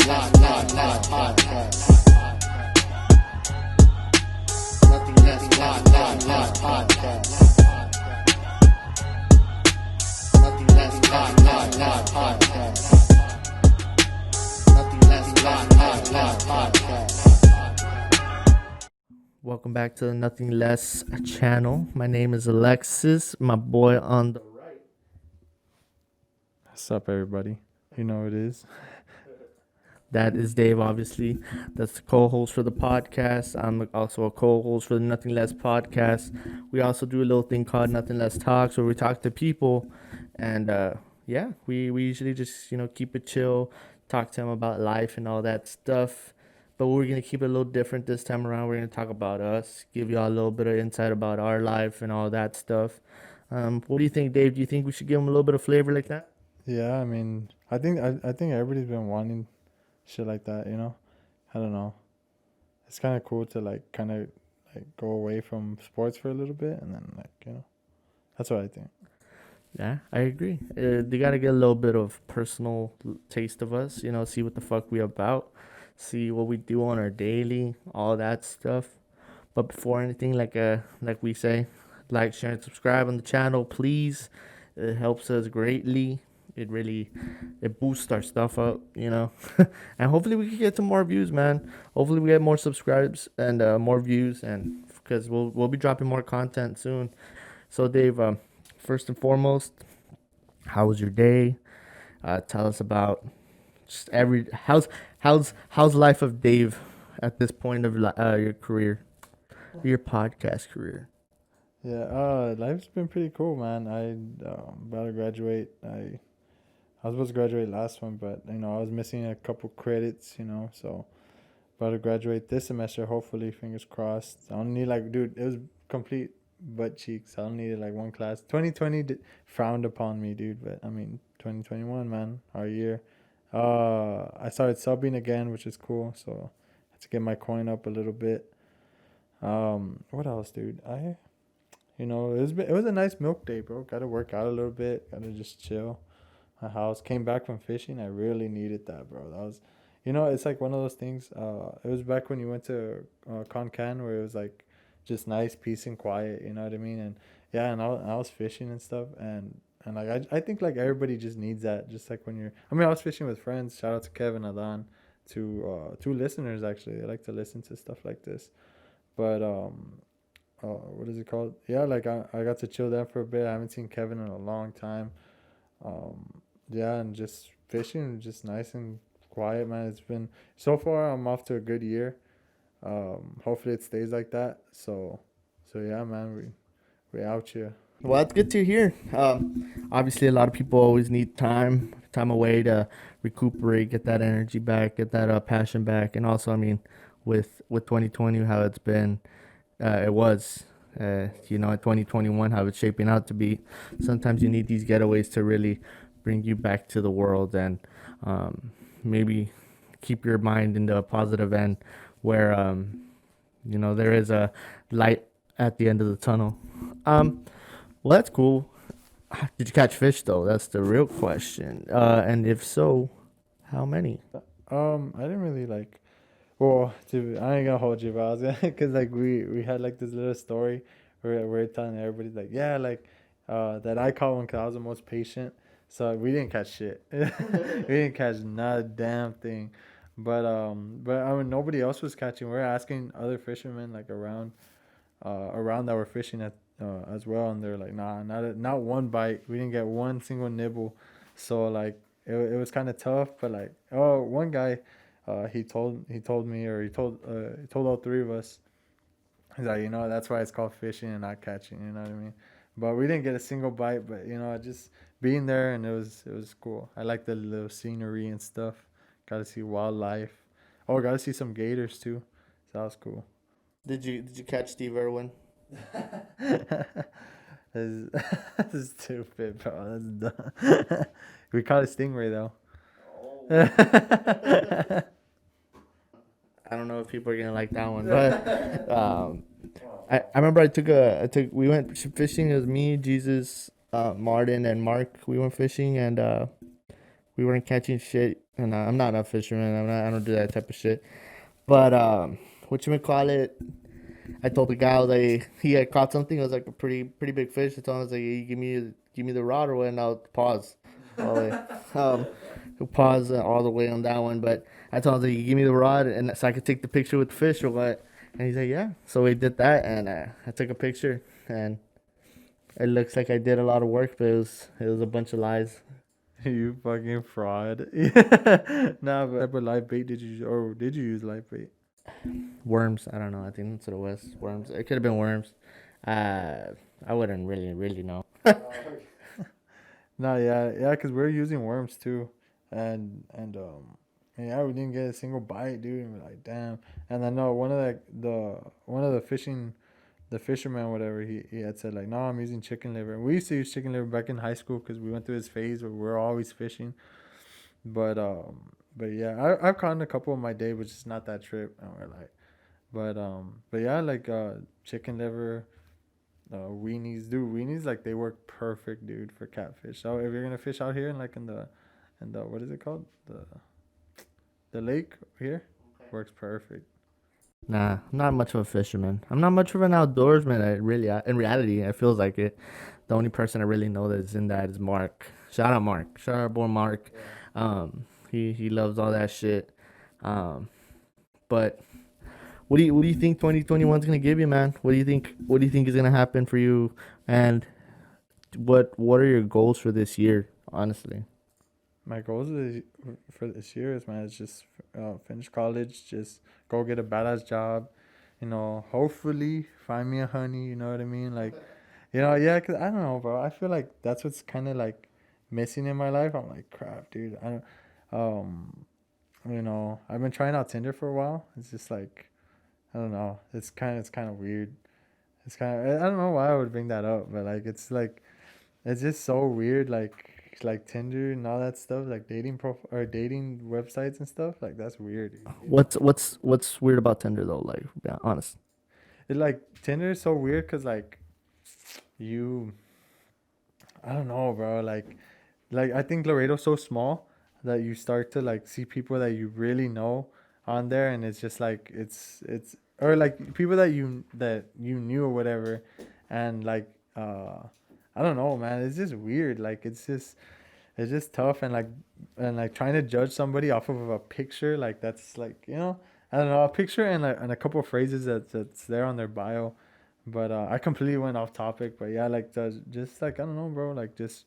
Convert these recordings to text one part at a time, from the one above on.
Welcome back to the Nothing Less channel. My name is Alexis. My boy on the right. What's up, everybody? You know it is. That is Dave, obviously. That's the co-host for the podcast. I'm also a co-host for the Nothing Less podcast. We also do a little thing called Nothing Less Talks, where we talk to people, and we usually just keep it chill, talk to them about life and all that stuff. But we're gonna keep it a little different this time around. We're gonna talk about us, give y'all a little bit of insight about our life and all that stuff. What do you think, Dave? Do you think we should give them a little bit of flavor like that? Yeah, I mean, I think everybody's been wanting shit like that. I don't know. It's kind of cool to kind of go away from sports for a little bit, and then that's what I think. Yeah, I agree. They gotta get a little bit of personal taste of us, see what the fuck we about, see what we do on our daily, all that stuff. But before anything, like we say, like, share, and subscribe on the channel, please. It helps us greatly. It boosts our stuff up, and hopefully we can get some more views, man. Hopefully we get more subscribes and more views, and because we'll be dropping more content soon. So Dave, first and foremost, how was your day? Tell us about just how's life of Dave at this point of your career, your podcast career. Yeah, life's been pretty cool, man. About to graduate. I was supposed to graduate last one, but I was missing a couple credits, so about to graduate this semester. Hopefully, fingers crossed. I only need dude, it was complete butt cheeks. I only needed one class. 2020 frowned upon me, dude, but I mean 2021, man, our year. I started subbing again, which is cool. So I had to get my coin up a little bit. What else, dude? It was a nice milk day, bro. Got to work out a little bit. Got to just chill. My house. Came back from fishing. I really needed that, bro. That was, it's like one of those things. It was back when you went to Concan, where it was just nice, peace and quiet. You know what I mean? And yeah, and I was fishing and stuff, and I think everybody just needs that. Just when you're, I was fishing with friends. Shout out to Kevin, Adan, to two listeners actually. They like to listen to stuff like this, but what is it called? Yeah, I got to chill there for a bit. I haven't seen Kevin in a long time. Yeah, and just fishing, just nice and quiet, man. It's been so far. I'm off to a good year. Hopefully it stays like that. So yeah, man, we out here. Well, that's good to hear. Obviously, a lot of people always need time away to recuperate, get that energy back, get that passion back, and also, I mean, with 2020, how it's been, it was, in 2021, how it's shaping out to be. Sometimes you need these getaways to really bring you back to the world and maybe keep your mind in the positive end, where there is a light at the end of the tunnel. Well, that's cool. Did you catch fish though? That's the real question. And if so, how many? I didn't really Well, I ain't gonna hold you, but I was gonna, cause we had this little story where we're telling everybody that I caught one cause I was the most patient, so we didn't catch shit. We didn't catch not a damn thing, but I mean nobody else was catching. We are asking other fishermen around that were fishing at as well, and they're like, nah, not one bite. We didn't get one single nibble, so it was kind of tough. But one guy. He told me, or he told all three of us. He's like, that's why it's called fishing and not catching. You know what I mean? But we didn't get a single bite. But just being there, and it was cool. I like the little scenery and stuff. Got to see wildlife. Oh, got to see some gators too. So that was cool. Did you catch Steve Irwin? This is stupid, bro. That's dumb. We caught a stingray though. Oh. I don't know if people are gonna like that one, but I remember we went fishing. It was me, Jesus, Martin, and Mark. We went fishing, and we weren't catching shit, and I'm not a fisherman. I don't do that type of shit. But what you call it? I told the guy that he had caught something. It was like a pretty big fish. I told him, I was like, hey, give me the rod or what, and I'll pause. All the way. Pause all the way on that one. But I told him, like, give me the rod, and so I could take the picture with the fish or what. And he's like, yeah. So we did that, and I took a picture, and it looks like I did a lot of work, but it was a bunch of lies. You fucking fraud. Yeah. Nah, but live bait did you use, or did you use live bait? Worms. I don't know. I think that's what it was. Worms. It could have been worms. I wouldn't really know. Nah, yeah, cause we're using worms too, and yeah, we didn't get a single bite, dude. And we're like, damn. And I know one of the the fisherman, whatever, he had said like, no, I'm using chicken liver. And we used to use chicken liver back in high school because we went through this phase where we're always fishing. But yeah, I've caught a couple of my day, which is not that trip. And we're like, but yeah, like chicken liver, weenies, dude. Weenies like they work perfect, dude, for catfish. So if you're gonna fish out here and like in the what is it called, the lake here, works perfect. Nah, I'm not much of a fisherman. I'm not much of an outdoorsman. In reality, it feels like it. The only person I really know that's in that is Mark. Shout out Mark. Shout out boy Mark. He loves all that shit. Um, but what do you think 2021 is gonna give you, man? What do you think is gonna happen for you? And what are your goals for this year? Honestly, My goals for this year is, man, is just finish college, just go get a badass job, hopefully find me a honey, you know what I mean? Like, yeah, cause I don't know, bro. I feel like that's what's kind of like missing in my life. I'm like, crap, dude. I don't, um, I've been trying out Tinder for a while. It's just like, I don't know. It's kind of weird. I don't know why I would bring that up, but like, it's just so weird, like Tinder and all that stuff, like dating websites and stuff. Like that's weird, dude. what's weird about Tinder though? Like, yeah, honest. It like Tinder is so weird because like you, I don't know, bro. Like I think Laredo's so small that you start to like see people that you really know on there, and it's just like it's or like people that you knew or whatever, and like I don't know, man. It's just weird. Like it's just tough, and like trying to judge somebody off of a picture, like that's like I don't know, a picture and a couple of phrases that's there on their bio. But I completely went off topic. But yeah, like just like I don't know, bro. Like just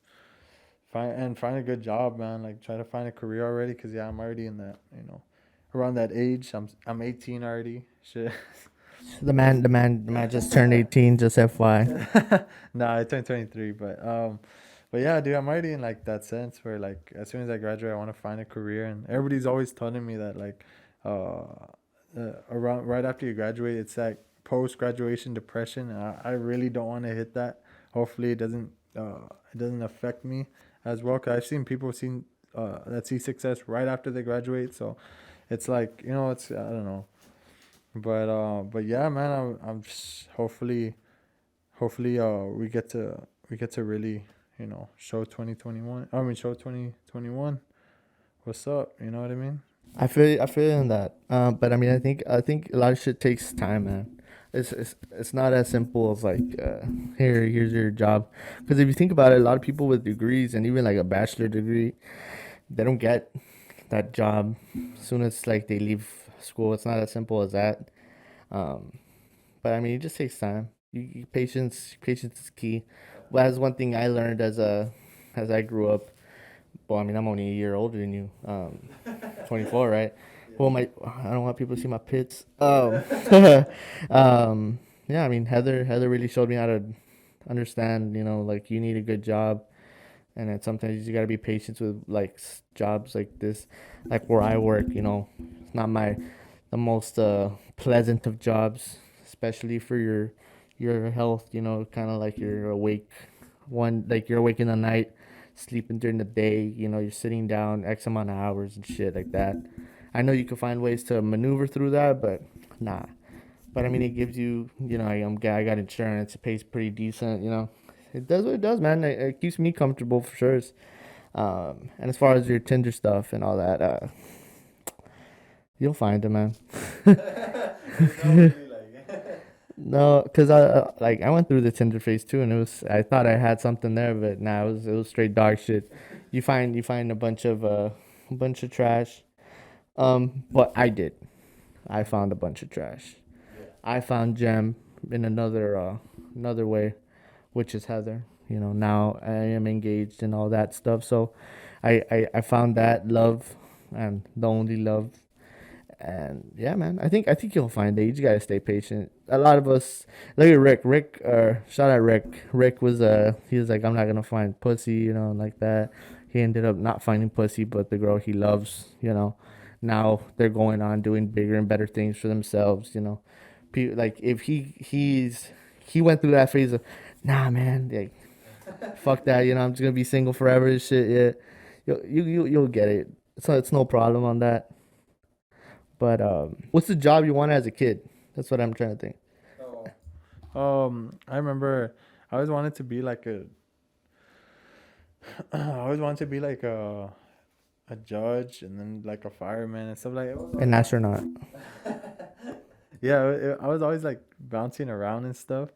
find a good job, man. Like try to find a career already, cause yeah, I'm already in that, around that age. I'm 18 already. Shit. The man just turned 18. Just FY. Nah, I turned 23, but yeah, dude, I'm already in like that sense where like as soon as I graduate, I want to find a career, and everybody's always telling me that like, uh, around right after you graduate, it's that post graduation depression, and I really don't want to hit that. Hopefully, it doesn't affect me as well, cause I've seen people that see success right after they graduate, so it's like it's I don't know, but yeah, man, I'm just hopefully we get to really show 2021, I mean show 2021 what's up, you know what I mean? I feel in that. But I mean, I think a lot of shit takes time, man. It's not as simple as like here's your job. Because if you think about it, a lot of people with degrees and even like a bachelor degree, they don't get that job as soon as like they leave school. It's not as simple as that. Um, but I mean, it just takes time. Patience is key. Well, that's one thing I learned as I grew up. Well, I mean, I'm only a year older than you. 24, right? Well, I don't want people to see my pits. Yeah, I mean, Heather really showed me how to understand. Like you need a good job, and then sometimes you gotta be patient with like jobs like this, like where I work. It's not the most pleasant of jobs, especially for your health. Kind of like you're awake like you're awake in the night, sleeping during the day. You're sitting down X amount of hours and shit like that. I know you can find ways to maneuver through that, but nah. But I mean, it gives you, I got insurance. It pays pretty decent. It does what it does, man. It keeps me comfortable for sure. And as far as your Tinder stuff and all that, you'll find it, man. No, cause I went through the Tinder phase too, and I thought I had something there, but nah, it was straight dog shit. You find a bunch of trash. But I found a bunch of trash. I found Gem in another way, which is Heather. Now I am engaged and all that stuff. So I found that love and the only love. And yeah, man, I think you'll find it. You just gotta stay patient. A lot of us look at Rick. Shout out Rick. Rick he was like, I'm not gonna find pussy, like that. He ended up not finding pussy, but the girl he loves, now they're going on doing bigger and better things for themselves, like if he went through that phase of, nah, man, like fuck that, I'm just gonna be single forever and shit. Yeah, you'll get it. It's no problem on that. But what's the job you wanted as a kid? That's what I'm trying to think. I remember I always wanted to be like a I always wanted to be like a judge and then like a fireman and stuff like An astronaut. yeah, I was always like bouncing around and stuff.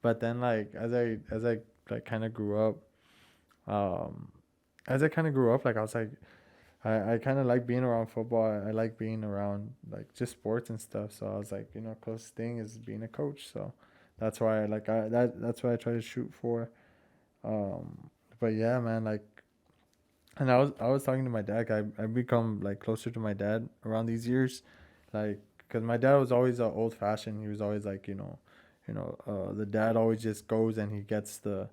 But then like as I like kind of grew up, um, as I kind of grew up, like I was like I kind of like being around football. I like being around like just sports and stuff. So I was like, closest thing is being a coach. So that's why that's what I try to shoot for. Um, but yeah, man, like, and I was talking to my dad. I become like closer to my dad around these years, like, cause my dad was always old fashioned. He was always like, the dad always just goes and he gets the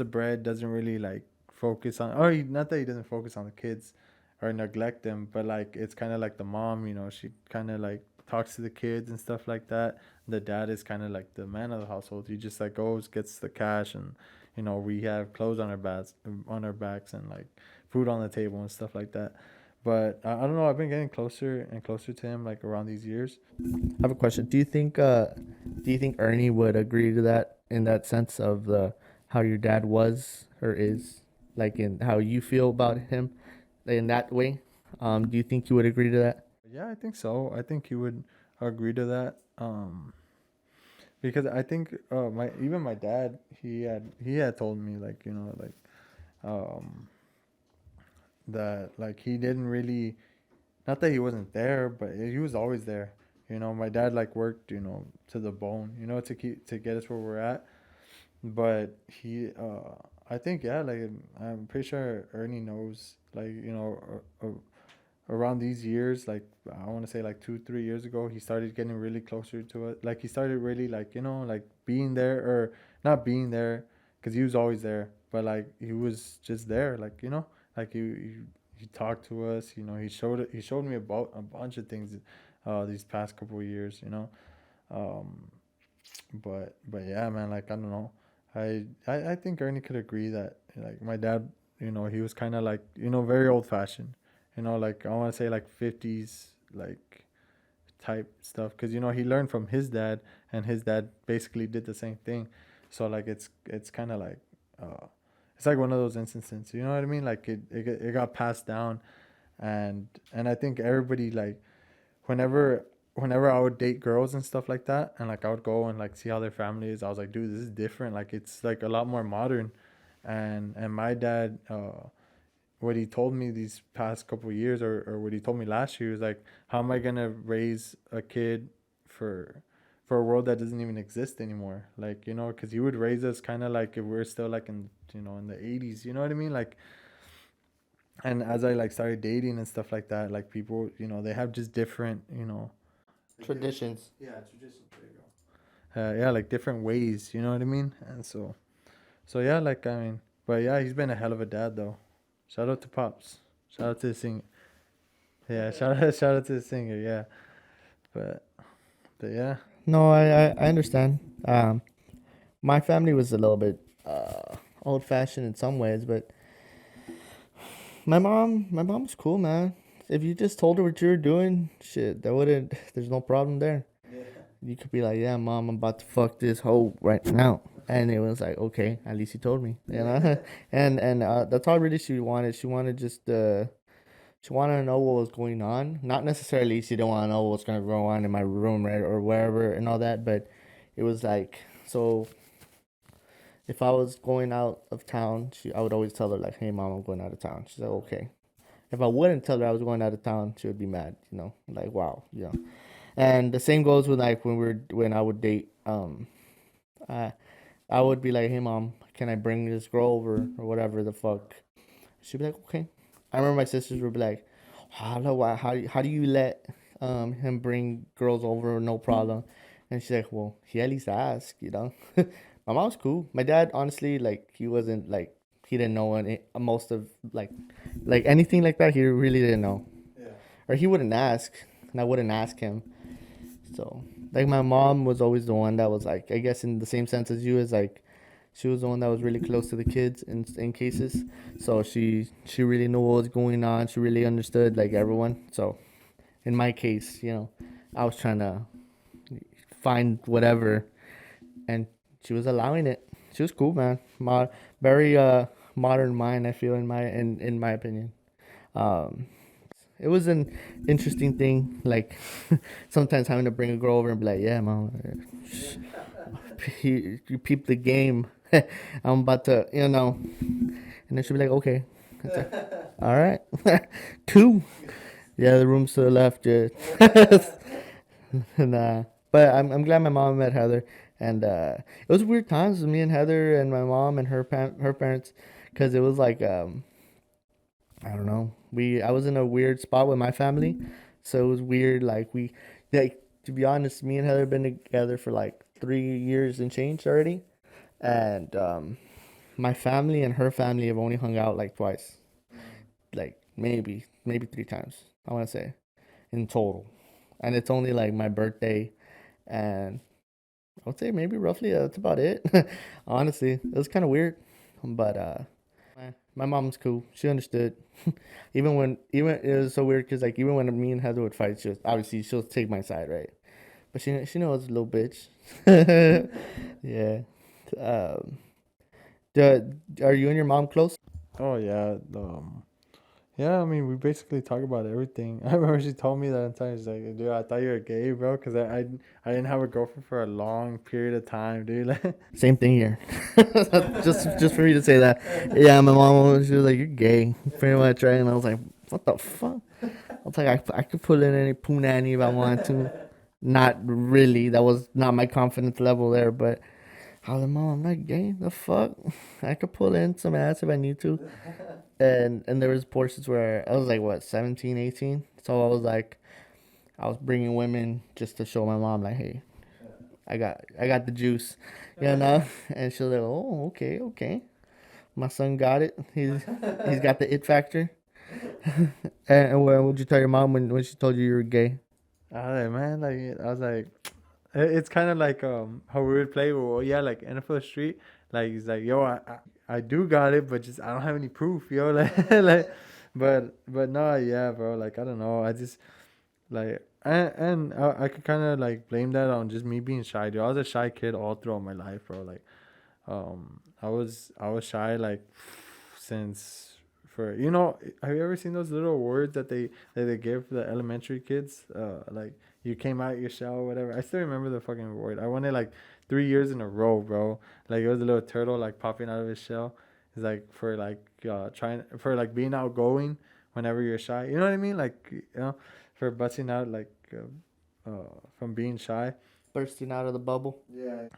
bread. Doesn't really like focus on, or not that he doesn't focus on the kids, or neglect them, but like it's kind of like the mom. She kind of like talks to the kids and stuff like that. The dad is kind of like the man of the household. He just like goes, gets the cash, and we have clothes on our backs, and like food on the table and stuff like that. But I don't know. I've been getting closer and closer to him like around these years. I have a question. Do you think Ernie would agree to that in that sense of the how your dad was or is, like in how you feel about him in that way? Do you think you would agree to that? Yeah, I think so. I think he would agree to that. Because I think my dad, he had told me like um that like he didn't really, not that he wasn't there, but he was always there. My dad like worked to the bone, to get us where we're at. But I think, yeah, like I'm pretty sure Ernie knows, like, around these years, like I want to say like 2 3 years ago, he started getting really closer to it. Like he started really like like being there, or not being there, because he was always there, but like he was just there, like like he talked to us. He showed me about a bunch of things, these past couple of years. Um, but yeah, man, like I don't know. I think Ernie could agree that like my dad, he was kind of like very old fashioned. Like I want to say like 50s like type stuff, because he learned from his dad, and his dad basically did the same thing. So like it's kind of like uh, it's like one of those instances. You know what I mean? Like it got passed down, and I think everybody like whenever I would date girls and stuff like that, and like I would go and like see how their family is, I was like, dude, this is different. Like it's like a lot more modern. And my dad, what he told me these past couple of years, or what he told me last year, was like, how am I gonna raise a kid for a world that doesn't even exist anymore? Like, because he would raise us kind of like if we're still like in the 80s. You know what I mean? Like, and as I like started dating and stuff like that, like people, they have just different, Traditions. yeah, traditions. There you go. Yeah, like different ways. You know what I mean? And so yeah, like I mean, but yeah, he's been a hell of a dad though. Shout out to Pops. Shout out to the singer. Yeah, shout out to the singer. Yeah, but yeah. No, I understand. My family was a little bit old fashioned in some ways, but my mom's cool, man. If you just told her what you were doing, shit, that wouldn't. There's no problem there. You could be like, yeah, mom, I'm about to fuck this hoe right now. And it was like, okay, at least you told me, you know. And that's all really she wanted. She wanted just she wanted to know what was going on. Not necessarily she didn't want to know what's gonna go on in my room, right, or wherever and all that. But it was like, so if I was going out of town, I would always tell her like, "Hey, mom, I'm going out of town." She's like, "Okay." If I wouldn't tell her I was going out of town, she would be mad. Like, wow, And the same goes with like when I would date. I I would be like, "Hey, mom, can I bring this girl over or whatever the fuck?" She'd be like, "Okay." I remember my sisters would be like, how do you let him bring girls over no problem?" And she's like, "Well, he at least asked." My mom's cool. My dad, honestly, like he wasn't like he didn't know most of like anything like that. He really didn't know, or he wouldn't ask, and I wouldn't ask him. So like my mom was always the one that was like, I guess in the same sense as you, is like she was the one that was really close to the kids in cases. So she really knew what was going on. She really understood like everyone. So in my case, I was trying to find whatever, and she was allowing it. She was cool, man. Very modern mind, I feel, in my opinion. Um, it was an interesting thing, like sometimes having to bring a girl over and be like, "Yeah, mom, you peep the game. I'm about to, and then she'll be like, "Okay." It's like, all right. Two. Yeah, the room's to the left. Yeah. Nah. But I'm glad my mom met Heather. And it was weird times with me and Heather and my mom and her parents. Because it was like, I don't know. I was in a weird spot with my family. So it was weird. Like, to be honest, me and Heather have been together for like 3 years and change already. And my family and her family have only hung out like twice, like maybe 3 times. I want to say in total, and it's only like my birthday, and I would say maybe roughly that's about it. Honestly, it was kind of weird, but my mom's cool. She understood. Even it was so weird because like even when me and Heather would fight, she'll take my side, right? But she knows a little bitch. Yeah. Um, are you and your mom close? Oh yeah. Yeah, I mean, we basically talk about everything. I remember she told me that time. She's like, "Dude, I thought you were gay, bro, because I didn't have a girlfriend for a long period of time, dude." Like, Same thing here. just for me to say that. Yeah, my mom she was like, "You're gay," pretty much, right? And I was like, "What the fuck?" I was like, I could pull in any punani if I wanted to. Not really. That was not my confidence level there, but I was like, "Mom, I'm not gay. The fuck? I could pull in some ass if I need to." And there was portions where I was like, what, 17, 18. So I was bringing women just to show my mom, like, "Hey, I got the juice," you know. And she was like, "Oh, okay, okay. My son got it. He's got the it factor." And what would you tell your mom when she told you were gay? I was like, man, like I was like, it's kind of like how we would play. Well, yeah, like NFL Street. Like he's like, yo, I do got it, but just I don't have any proof, yo. Like, but no, yeah, bro. Like I don't know. I just like and I could kind of like blame that on just me being shy, dude. I was a shy kid all throughout my life, bro. Like I was shy like since for have you ever seen those little words that they give the elementary kids like you came out your shell or whatever. I still remember the fucking word. I won it like 3 years in a row, bro. Like it was a little turtle like popping out of his shell. It's like for like trying for like being outgoing whenever you're shy, you know what I mean, like for busting out like from being shy. Bursting out of the bubble.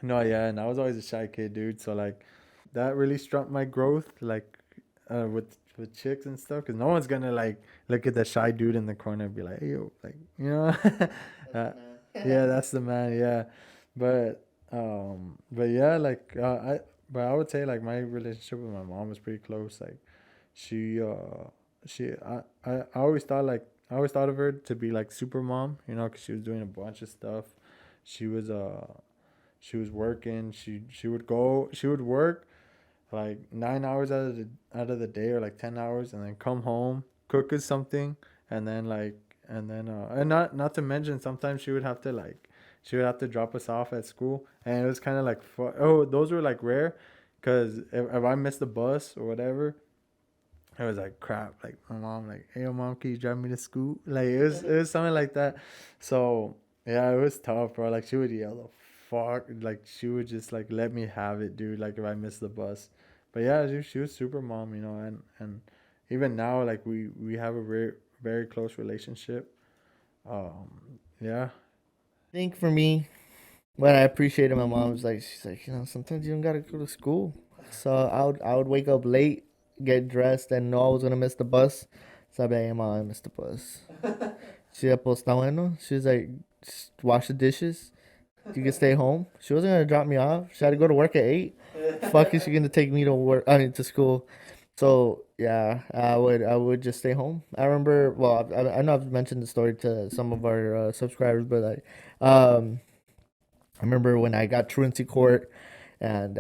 No, yeah, and I was always a shy kid, dude. So like, that really struck my growth, like, with chicks and stuff. Cause no one's gonna like look at the shy dude in the corner and be like, "Hey, yo," like yeah, that's the man. Yeah, but yeah, like but I would say like my relationship with my mom was pretty close. Like, she she I always thought like I always thought of her to be like super mom, cause she was doing a bunch of stuff. She was she was working. She would work like 9 hours out of the day, or like 10 hours, and then come home, cook us something, and then and not to mention sometimes she would have to like she would have to drop us off at school, and it was kind of like oh, those were like rare, because if I missed the bus or whatever, it was like crap. Like my mom, like, hey, mom, can you drive me to school? Like it was something like that. So yeah, it was tough, bro. Like she would yell the fuck. Like she would just like let me have it, dude. Like if I missed the bus. But yeah, she was super mom, and even now, like we have a very close relationship. Yeah, I think for me, what I appreciated my mom was like, she's like, sometimes you don't gotta go to school. So I would wake up late, get dressed, and know I was gonna miss the bus. So I'd be like, hey, mom, I missed the bus. She pues está bueno. She's like, just wash the dishes. You can stay home. She wasn't gonna drop me off. She had to go to work at 8. Fuck is she gonna take me to work? I mean to school. So yeah, I would just stay home. I remember. Well, I know I've mentioned the story to some of our subscribers, but like, I remember when I got truancy court, and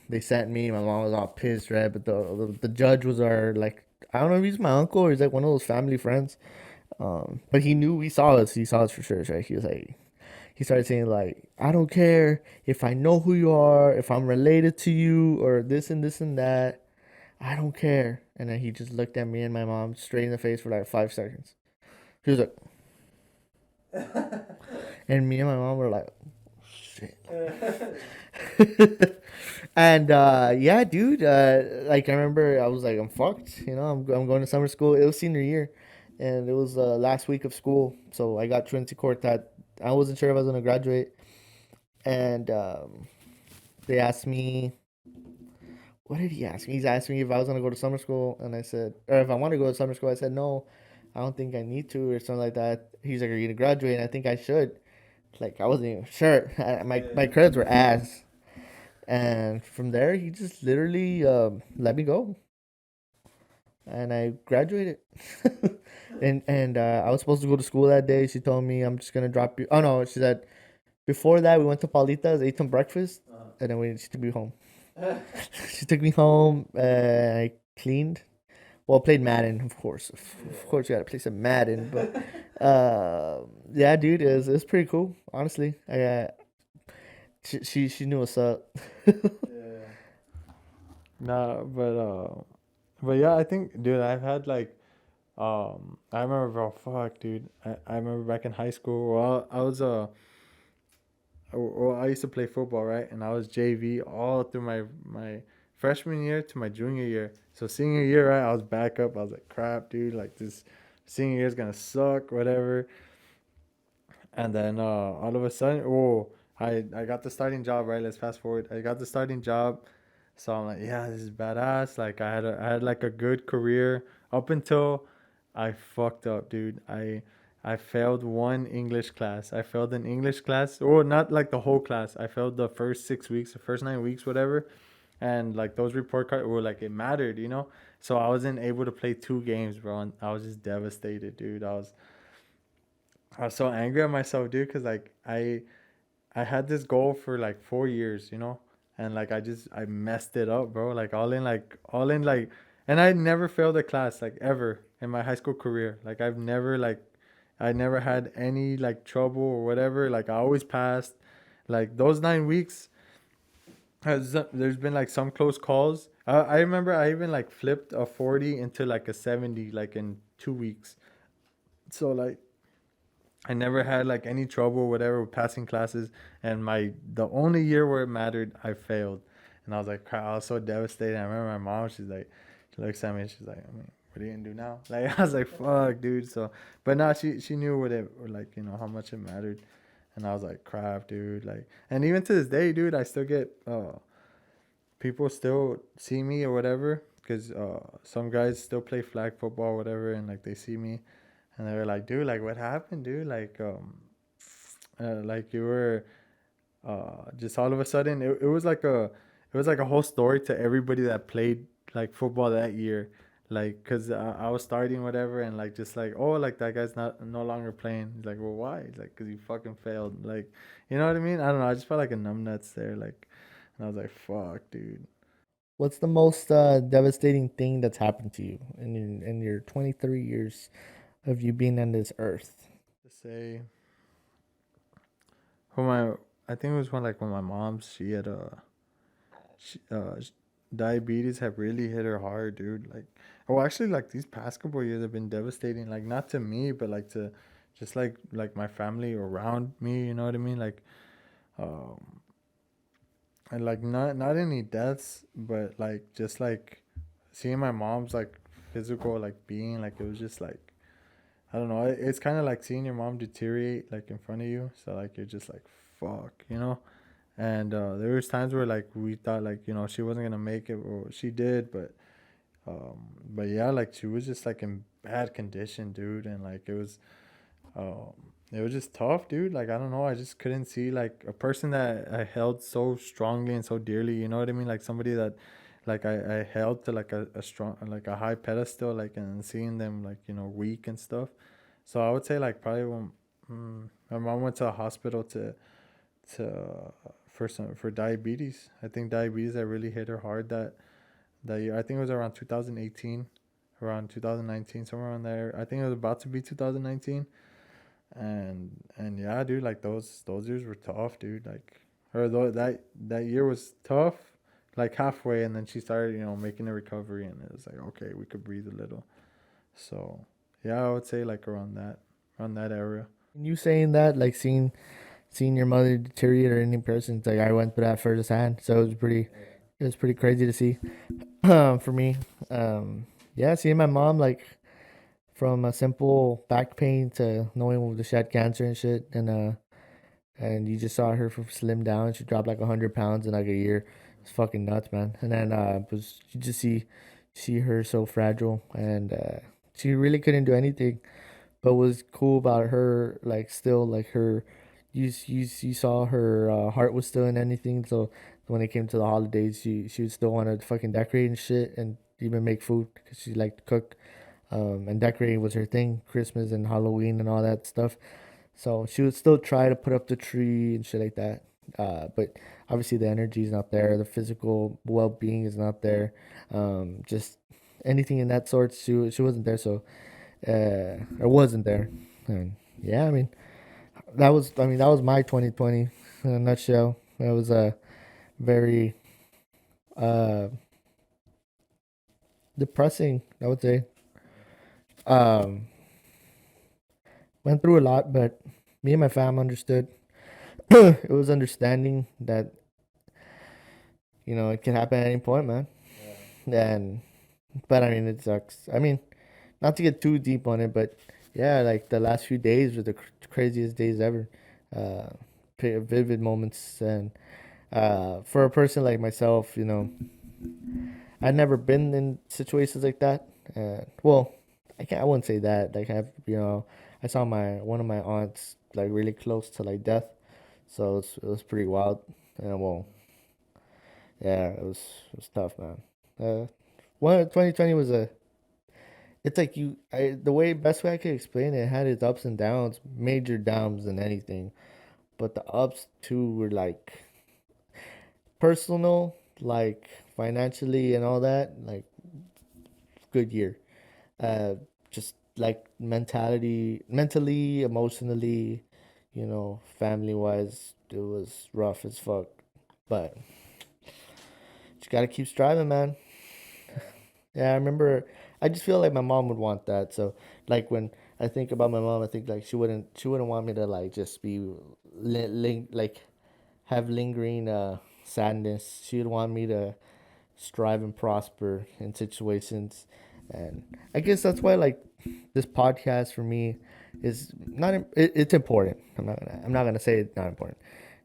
they sent me. My mom was all pissed, right? But the judge was our like, I don't know if he's my uncle or he's like one of those family friends. But he knew we saw us. He saw us for sure, right? He was like, he started saying like, I don't care if I know who you are, if I'm related to you, or this and that. I don't care. And then he just looked at me and my mom straight in the face for like 5 seconds. He was like, and me and my mom were like, shit. And yeah, dude. Like I remember, I was like, I'm fucked. I'm going to summer school. It was senior year, and it was last week of school. So I got Trinity Court that I wasn't sure if I was gonna graduate, and they asked me, what did he ask me? He's asked me if I was gonna go to summer school, and I said, or if I want to go to summer school. I said no, I don't think I need to, or something like that. He's like, are you gonna graduate? And I think I should. Like I wasn't even sure. My credits were ass. And from there, he just literally let me go, and I graduated. And I was supposed to go to school that day. She told me I'm just gonna drop you. Oh no, she said before that we went to Paulita's, ate some breakfast, and then she took me home. She took me home. I cleaned. Well, played Madden, of course. Of course, you gotta play some Madden. But yeah, dude, it's pretty cool. Honestly, she knew what's up. yeah. Nah, but yeah, I think, dude, I've had like, I remember, bro, fuck, dude. I remember back in high school. Well, I used to play football, right? And I was JV all through my freshman year to my junior year. So senior year, right? I was back up. I was like, crap, dude. Like this senior year is gonna suck, whatever. And then all of a sudden, oh, I got the starting job, right? Let's fast forward. I got the starting job, so I'm like, yeah, this is badass. Like I had like a good career up until I fucked up, dude. I failed one English class. I failed an English class, or not like the whole class. I failed the first 6 weeks, the first 9 weeks, whatever. And like those report cards were like it mattered. So I wasn't able to play 2 games, bro. And I was just devastated, dude. I was so angry at myself, dude, because like I had this goal for like 4 years, and like I messed it up, bro. Like all in like, and I never failed a class like ever in my high school career. Like I never had any like trouble or whatever. Like I always passed. Like those 9 weeks, there's been like some close calls. I remember I even like flipped a 40 into like a 70 like in 2 weeks. So like I never had like any trouble or whatever with passing classes, and the only year where it mattered, I failed, and I was like, crap, I was so devastated. I remember my mom, she looks at me, and she's like, I mean, what are you gonna do now? Like I was like, fuck, dude. So, but now she knew what it, or like, how much it mattered, and I was like, crap, dude. Like, and even to this day, dude, I still get people still see me or whatever, because some guys still play flag football or whatever, and like they see me, and they were like, dude, like what happened, dude? Like you were just all of a sudden, it was like a whole story to everybody that played like football that year, like because I was starting whatever, and like just like, oh, like that guy's not no longer playing. He's like, well, why? He's like, because you fucking failed. Like, you know what I mean? I don't know, I just felt like a numbnuts there, like, and I was like, fuck, dude. What's the most devastating thing that's happened to you in your 23 years of you being on this earth? To say, when my I think it was when my mom's she had she, diabetes had really hit her hard, dude. Like, oh, actually, like these past couple of years have been devastating. Like, not to me, but like to just like my family around me. You know what I mean? Like, um, and like not any deaths, but like just like seeing my mom's like physical like being like it was just like I don't know. It's kind of like seeing your mom deteriorate like in front of you. So like you're just like fuck, you know. And there was times where like we thought like she wasn't gonna make it, or she did, but yeah, like she was just like in bad condition, dude, and like um it was just tough, dude. Like I don't know, I just couldn't see like a person that I held so strongly and so dearly. You know what I mean? Like somebody that like I held to like a strong like a high pedestal, like and seeing them like weak and stuff. So I would say like probably when my mom went to the hospital to for diabetes. I think diabetes that really hit her hard that year. I think it was around 2018, around 2019, somewhere around there. I think it was about to be 2019, and yeah, dude, like those years were tough, dude. Like, or though that year was tough, like halfway, and then she started, making a recovery, and it was like okay, we could breathe a little. So yeah, I would say like around that area. And you saying that, like seeing your mother deteriorate or any person, it's like I went through that firsthand. So it was pretty crazy to see. For me, um, yeah, seeing my mom like from a simple back pain to knowing that she had cancer and shit, and you just saw her from slim down. She dropped like 100 pounds in like a year. It's fucking nuts, man. And then was you just see her so fragile, and she really couldn't do anything. But what's cool about her, like still like her, you saw her heart was still in anything. So when it came to the holidays, she would still want to fucking decorate and shit, and even make food because she liked to cook. And decorating was her thing, Christmas and Halloween and all that stuff. So she would still try to put up the tree and shit like that. But obviously the energy is not there. The physical well being is not there. Just anything in that sort. She wasn't there. So or wasn't there. And yeah, that was my 2020 in a nutshell. It was a very uh depressing, I would say. Um, went through a lot, but me and my fam understood. It was understanding that it can happen at any point, man. And but I mean, it sucks. I mean, not to get too deep on it, but yeah, like the last few days were the craziest days ever. Uh, Vivid moments, and for a person like myself, I've never been in situations like that. Well, I wouldn't say that. Like I saw my one of my aunts like really close to like death, so it was pretty wild. And well, yeah, it was tough, man. Uh, 2020 was a. It's like the way best way I could explain it, it had its ups and downs, major downs than anything, but the ups too were like personal, like financially and all that, like good year. Uh, just like mentally, emotionally, family wise, it was rough as fuck. But just gotta keep striving, man. Yeah, I remember. I just feel like my mom would want that. So, like when I think about my mom, I think like she wouldn't want me to like just be like have lingering sadness. She would want me to strive and prosper in situations, and I guess that's why like this podcast for me is not it's important. I'm not gonna say it's not important.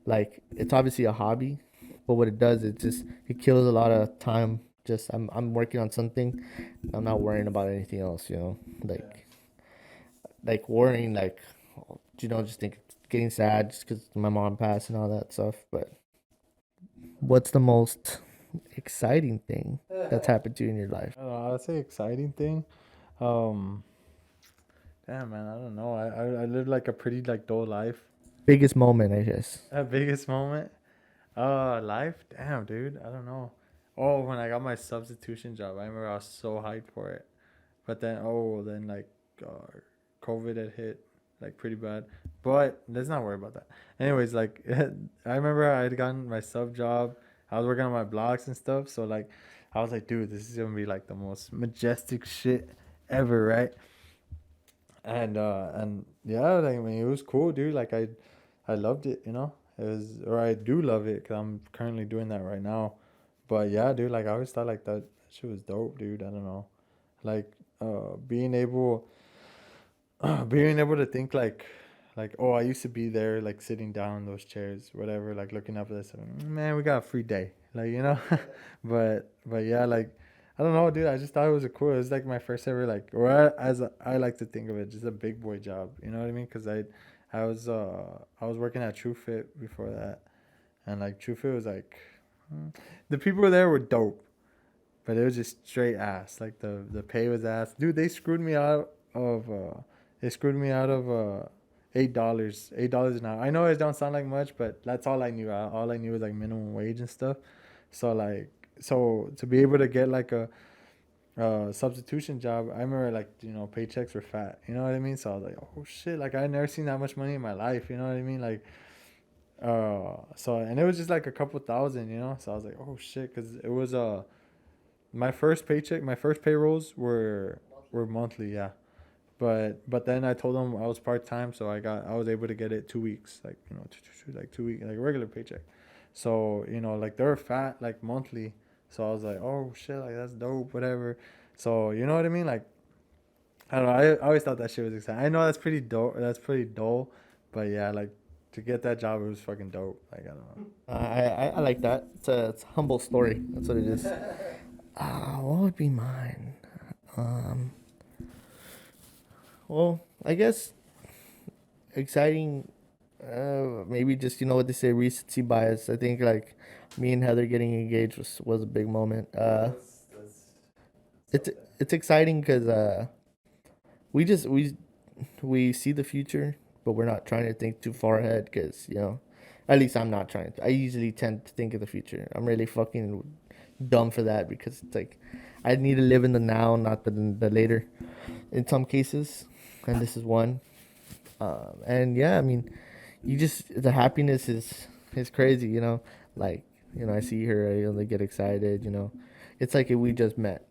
Like it's obviously a hobby, but what it does, it kills a lot of time. Just I'm working on something, I'm not worrying about anything else. Like worrying, like just think getting sad just because my mom passed and all that stuff. But what's the most exciting thing that's happened to you in your life? I'd say exciting thing. Um, Damn man, I don't know. I lived like a pretty like dull life. Biggest moment, I guess. Biggest moment. Life. Damn, dude. I don't know. Oh, when I got my substitution job, I remember I was so hyped for it. But then, then like, COVID had hit, like pretty bad. But let's not worry about that. Anyways, like I remember I had gotten my sub job. I was working on my blogs and stuff. So like, I was like, dude, this is gonna be like the most majestic shit ever, right? And yeah, like I mean, it was cool, dude. Like I loved it, you know. It was, or I do love it because I'm currently doing that right now. But yeah, dude, like I always thought like that shit was dope, dude. I don't know, like being able, being able to think like oh, I used to be there, like sitting down in those chairs, whatever, like looking up at this. Man, we got a free day, like you know. But yeah, like I don't know, dude. I just thought it was a cool. It was like my first ever like, or as I like to think of it, just a big boy job. You know what I mean? Because I was working at TrueFit before that, and like TrueFit was like, the people there were dope, but it was just straight ass. Like the pay was ass, dude. They screwed me out of $8 an hour. I know it don't sound like much, but that's all I knew. All I knew was like minimum wage and stuff. So like, so to be able to get like a substitution job, I remember like paychecks were fat. You know what I mean? So I was like, oh shit, like I never seen that much money in my life. You know what I mean? Like, so and it was just like a couple thousand. So I was like, oh shit, because it was my first paycheck, my first payrolls were monthly, yeah. But then I told them I was part time, so I was able to get it 2 weeks, like like 2 week, like a regular paycheck. So like they were fat, like monthly. So I was like, oh shit, like that's dope, whatever. So you know what I mean? Like I don't know. I always thought that shit was exciting. I know that's pretty dope. That's pretty dull, but yeah, like to get that job, it was fucking dope. Like I don't know. I like that. It's a humble story. That's what it is. What would be mine? Um, well, I guess exciting. Maybe just what they say, recency bias. I think like me and Heather getting engaged was a big moment. It's it's exciting because we just we see the future, but we're not trying to think too far ahead because at least I'm not trying to. I usually tend to think of the future. I'm really fucking dumb for that because it's like I need to live in the now, not the later. In some cases, and this is one. And yeah, I mean, you just the happiness is crazy. Like I see her, I only get excited. It's like if we just met.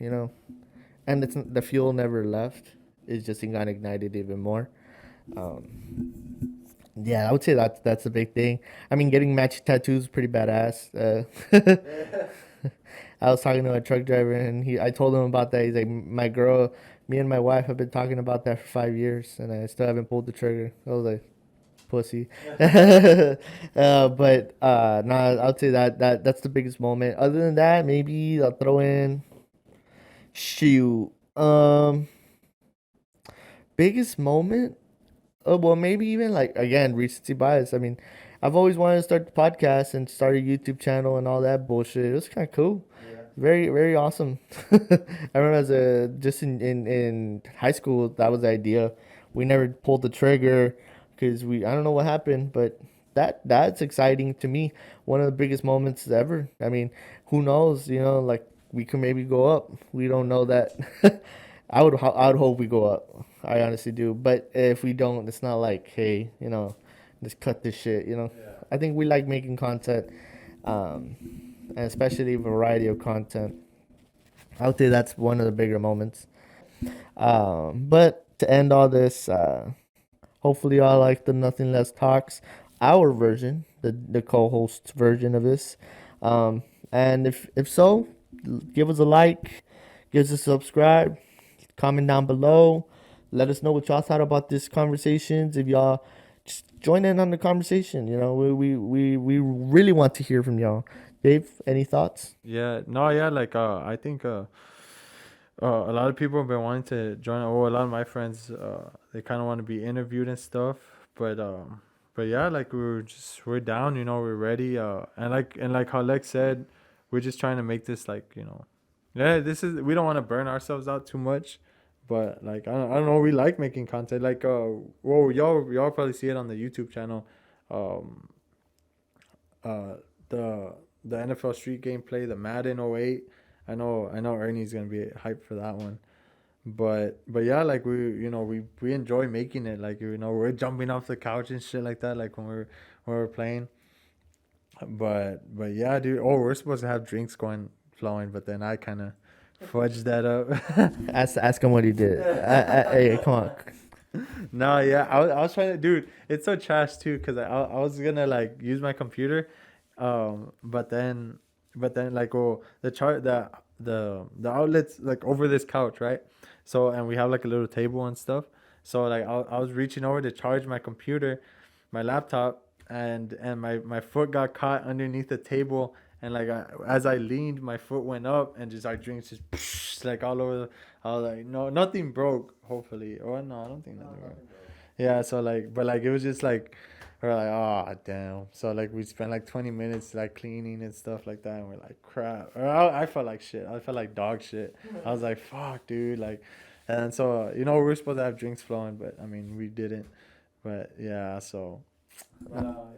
You know, and it's the fuel never left. It's just got ignited even more. Yeah, I would say that's a big thing. I mean, getting matching tattoos is pretty badass. I was talking to a truck driver, and I told him about that. He's like, my girl, me and my wife have been talking about that for 5 years, and I still haven't pulled the trigger. I was like, pussy. But no, I'll say that's the biggest moment. Other than that, maybe I'll throw in shoot. Biggest moment. Well, maybe even like again recency bias. I mean, I've always wanted to start the podcast and start a YouTube channel and all that bullshit. It was kind of cool. Yeah. Very very awesome. I remember as a just in high school that was the idea. We never pulled the trigger because I don't know what happened, but that's exciting to me. One of the biggest moments ever. I mean, who knows? Like we could maybe go up. We don't know that. I would hope we go up. I honestly do. But if we don't, it's not like, hey, just cut this shit. Yeah. I think we like making content, um, and especially variety of content. I would say that's one of the bigger moments. But to end all this, hopefully y'all like the Nothing Less Talks, our version, the co-host version of this. And if so, give us a like, give us a subscribe, comment down below. Let us know what y'all thought about this conversations. If y'all just join in on the conversation, we really want to hear from y'all. Dave, any thoughts? Yeah, no, yeah, like I think a lot of people have been wanting to join. Oh, a lot of my friends, they kind of want to be interviewed and stuff. But yeah, like we're down. We're ready. And like how Lex said, we're just trying to make this like yeah. We don't want to burn ourselves out too much, but like I don't know. We like making content. Like well, y'all probably see it on the YouTube channel. Um, uh, the NFL Street gameplay, the Madden '08. I know Ernie's gonna be hyped for that one. But yeah, like we enjoy making it. Like we're jumping off the couch and shit like that. Like when we're playing. But yeah, dude. Oh, we're supposed to have drinks going flowing, but then I kind of fudged that up. Ask him what he did. Hey, come on. No, yeah, I was trying to, dude. It's so trash too, cause I was gonna like use my computer, but then like the chart the outlets like over this couch, right? So and we have like a little table and stuff. So like I was reaching over to charge my computer, my laptop, and my foot got caught underneath the table, and like as I leaned, my foot went up, and just our drinks just like all over. I was like, no, nothing broke. Hopefully, or no, I don't think nothing broke. Yeah, so like, but like it was just like we're like, oh damn. So like we spent like 20 minutes like cleaning and stuff like that, and we're like, crap. Or I felt like shit. I felt like dog shit. I was like, fuck, dude. Like, and so we were supposed to have drinks flowing, but I mean we didn't. But yeah, so.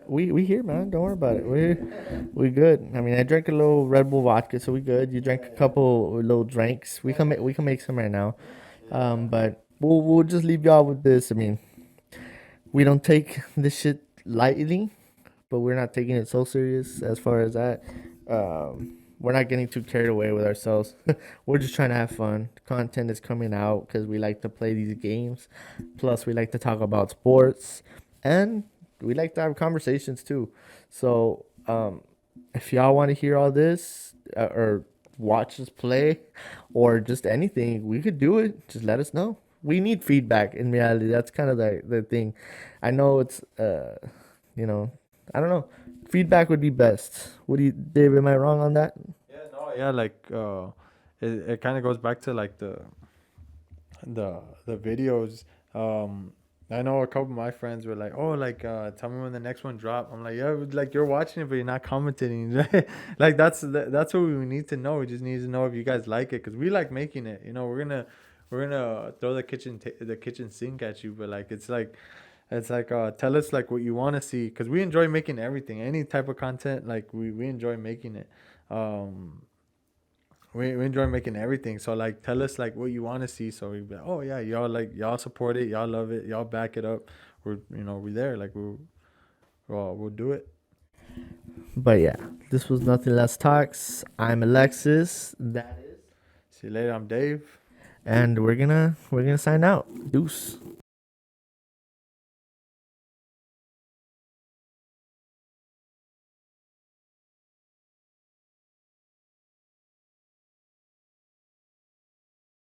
We here, man. Don't worry about it. We good. I mean, I drank a little Red Bull vodka, so we good. You drank a couple little drinks. We can make some right now. But we'll just leave y'all with this. I mean, we don't take this shit lightly, but we're not taking it so serious as far as that. We're not getting too carried away with ourselves. We're just trying to have fun. Content is coming out because we like to play these games. Plus, we like to talk about sports, and we like to have conversations too. So, if y'all want to hear all this or watch us play or just anything, we could do it. Just let us know. We need feedback in reality. That's kind of the thing. I know it's you know, I don't know. Feedback would be best. What do you, Dave? Am I wrong on that? Yeah, no, yeah, like it kind of goes back to like the videos. I know a couple of my friends were like, "Oh, like tell me when the next one drop." I'm like, "Yeah, like you're watching it, but you're not commenting." Like that's what we need to know. We just need to know if you guys like it because we like making it. We're gonna throw the kitchen sink at you, but like it's like tell us like what you want to see because we enjoy making everything, any type of content. Like we enjoy making it. Um, we enjoy making everything. So like tell us like what you want to see. So we be like, oh yeah, y'all support it, y'all love it, y'all back it up. We're there. Like we'll do it. But yeah, this was Nothing Less Talks. I'm Alexis. That is, See you later. I'm Dave. and we're gonna sign out. Deuce.